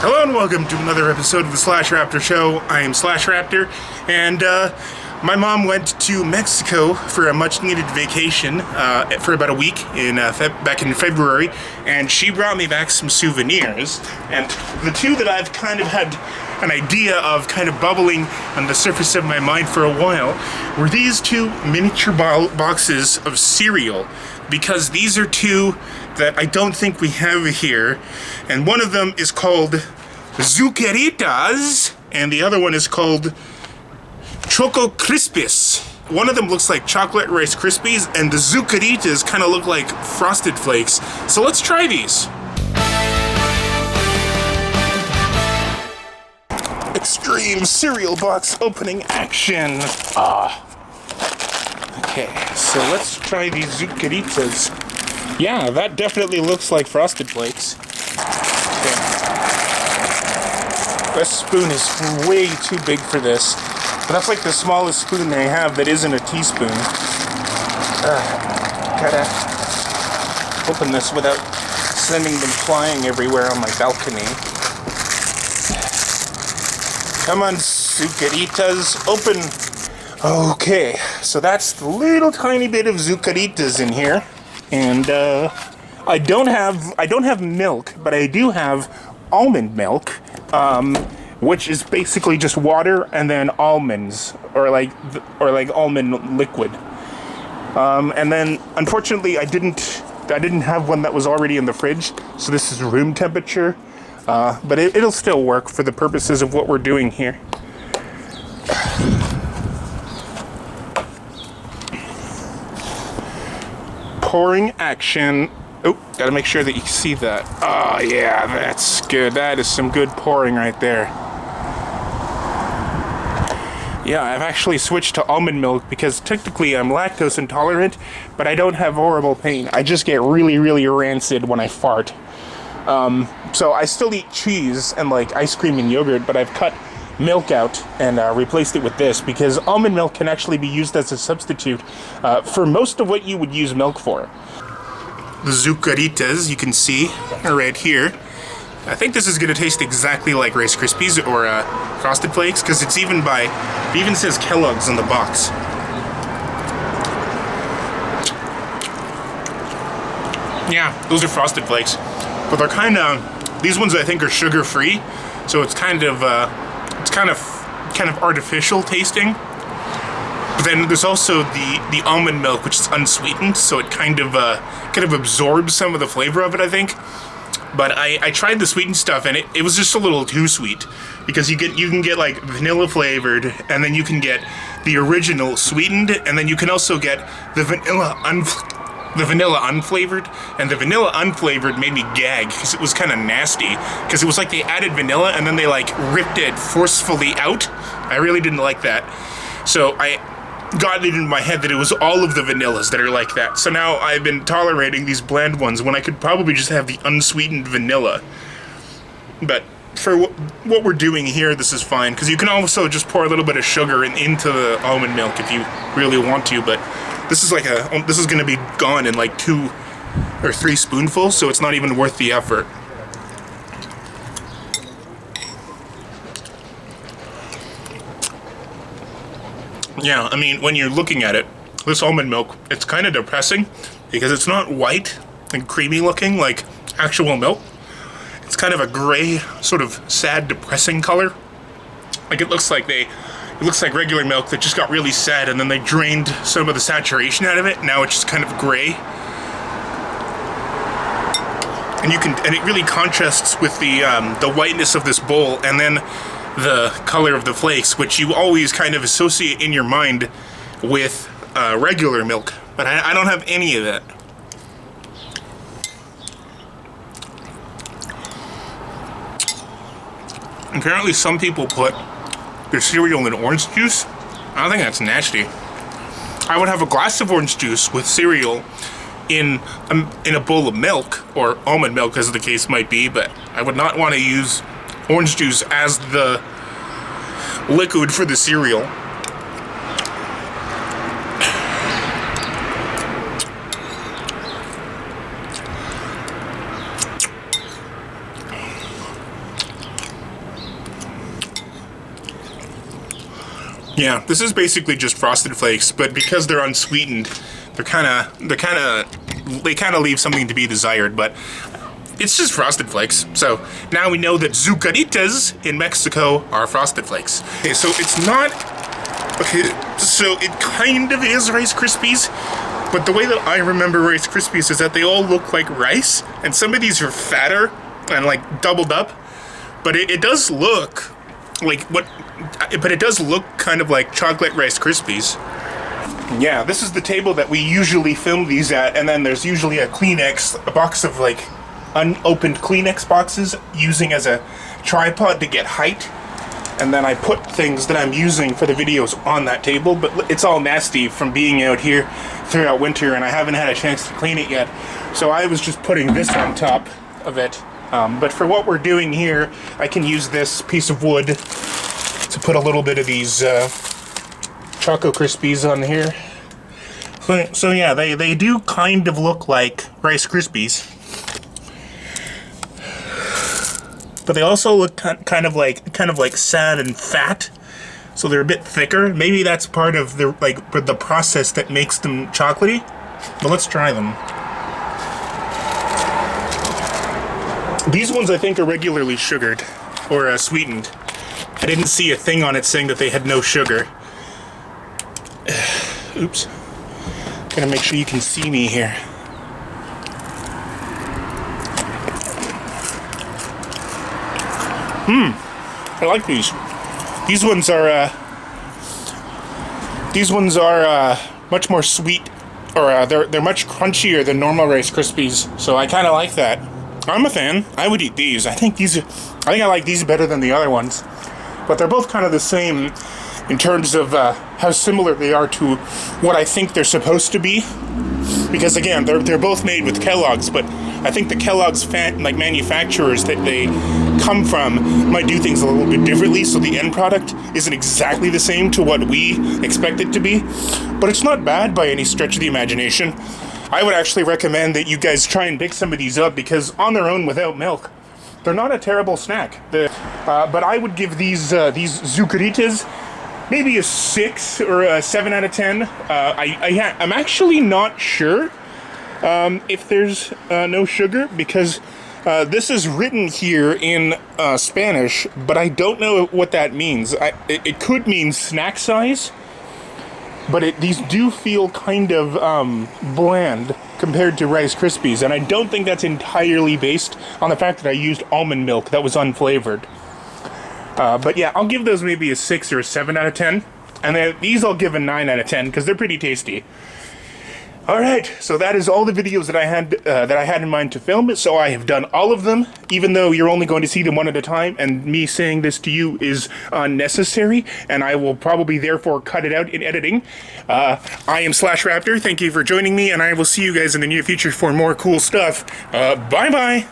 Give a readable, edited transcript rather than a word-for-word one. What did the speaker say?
Hello and welcome to another episode of the Slash Raptor Show. I am Slash Raptor, and my mom went to Mexico for a much-needed vacation for about a week back in February, and she brought me back some souvenirs. And the two that I've kind of had an idea of kind of bubbling on the surface of my mind for a while were these two miniature boxes of cereal, because these are two that I don't think we have here, and one of them is called Zuccheritas, and the other one is called Choco Crispies. One of them looks like chocolate Rice Krispies, and the Zuccheritas kind of look like Frosted Flakes. So let's try these. Extreme cereal box opening action. Okay, so let's try these Zuccheritas. Yeah, that definitely looks like Frosted Flakes. Okay. This spoon is way too big for this. But that's like the smallest spoon they have that isn't a teaspoon. Gotta open this without sending them flying everywhere on my balcony. Come on, Zuccheritas, open. Okay, so that's the little tiny bit of Zuccheritas in here. And I don't have milk, but I do have almond milk, which is basically just water and then almonds, or like almond liquid. And then unfortunately I didn't have one that was already in the fridge, so this is room temperature. But it'll still work for the purposes of what we're doing here. Pouring action. Oh, gotta make sure that you see that. Oh yeah, that's good. That is some good pouring right there. Yeah, I've actually switched to almond milk because technically I'm lactose intolerant, but I don't have horrible pain. I just get really, really rancid when I fart. So I still eat cheese and like ice cream and yogurt, but I've cut milk out and replaced it with this because almond milk can actually be used as a substitute for most of what you would use milk for. The Zuccheritas, you can see, are right here. I think this is going to taste exactly like Rice Krispies or Frosted Flakes, because it even says Kellogg's on the box. Yeah, those are Frosted Flakes, but they're kind of, these ones I think are sugar-free, so it's kind of artificial tasting. But then there's also the almond milk, which is unsweetened, so it kind of absorbs some of the flavor of it, I think. But I tried the sweetened stuff, and it was just a little too sweet, because you can get like vanilla flavored, and then you can get the original sweetened, and then you can also get the vanilla unflavored, and the vanilla unflavored made me gag because it was kind of nasty, because it was like they added vanilla and then they like ripped it forcefully out. I really didn't like that, so I got it in my head that it was all of the vanillas that are like that. So now I've been tolerating these bland ones when I could probably just have the unsweetened vanilla. But for what we're doing here, this is fine, because you can also just pour a little bit of sugar into the almond milk if you really want to, but this is going to be gone in like 2 or 3 spoonfuls, so it's not even worth the effort. Yeah, I mean, when you're looking at it, this almond milk, it's kind of depressing because it's not white and creamy looking like actual milk. It's kind of a gray, sort of sad, depressing color. Like it looks like regular milk that just got really sad and then they drained some of the saturation out of it. Now it's just kind of gray. And it really contrasts with the whiteness of this bowl and then the color of the flakes, which you always kind of associate in your mind with regular milk. But I don't have any of that. Apparently some people put their cereal in orange juice. I don't think that's nasty. I would have a glass of orange juice with cereal in a bowl of milk, or almond milk as the case might be, but I would not want to use orange juice as the liquid for the cereal. Yeah, this is basically just Frosted Flakes, but because they're unsweetened, they kind of leave something to be desired, but it's just Frosted Flakes. So now we know that Zucaritas in Mexico are Frosted Flakes. Okay, so it's not, okay, so it kind of is Rice Krispies, but the way that I remember Rice Krispies is that they all look like rice, and some of these are fatter and like doubled up, but it does look like but it does look kind of like chocolate Rice Krispies. Yeah, this is the table that we usually film these at, and then there's usually a Kleenex, a box of like unopened Kleenex boxes using as a tripod to get height, and then I put things that I'm using for the videos on that table, but it's all nasty from being out here throughout winter, and I haven't had a chance to clean it yet, so I was just putting this on top of it. But for what we're doing here, I can use this piece of wood to put a little bit of these Choco Krispies on here. So yeah, they do kind of look like Rice Krispies, but they also look kind of like sad and fat. So they're a bit thicker. Maybe that's part of the process that makes them chocolatey. But let's try them. These ones I think are regularly sugared or sweetened. I didn't see a thing on it saying that they had no sugar. Oops. Gotta make sure you can see me here. I like these. These ones are much more sweet, or they're much crunchier than normal Rice Krispies. So I kind of like that. I'm a fan. I would eat these. I think I like these better than the other ones. But they're both kind of the same in terms of how similar they are to what I think they're supposed to be. Because again, they're both made with Kellogg's, but I think the Kellogg's manufacturers that they come from might do things a little bit differently, so the end product isn't exactly the same to what we expect it to be. But it's not bad by any stretch of the imagination. I would actually recommend that you guys try and pick some of these up, because on their own without milk, they're not a terrible snack. But I would give these Zucaritas maybe a 6 or a 7 out of 10. I'm actually not sure if there's no sugar, because this is written here in Spanish, but I don't know what that means. It could mean snack size, but these do feel kind of bland compared to Rice Krispies, and I don't think that's entirely based on the fact that I used almond milk that was unflavored. But yeah, I'll give those maybe a 6 or a 7 out of 10, and then these I'll give a 9 out of 10 because they're pretty tasty. Alright, so that is all the videos that I had in mind to film. So I have done all of them, even though you're only going to see them one at a time, and me saying this to you is unnecessary, and I will probably therefore cut it out in editing. I am Slash Raptor, thank you for joining me, and I will see you guys in the near future for more cool stuff. Bye-bye!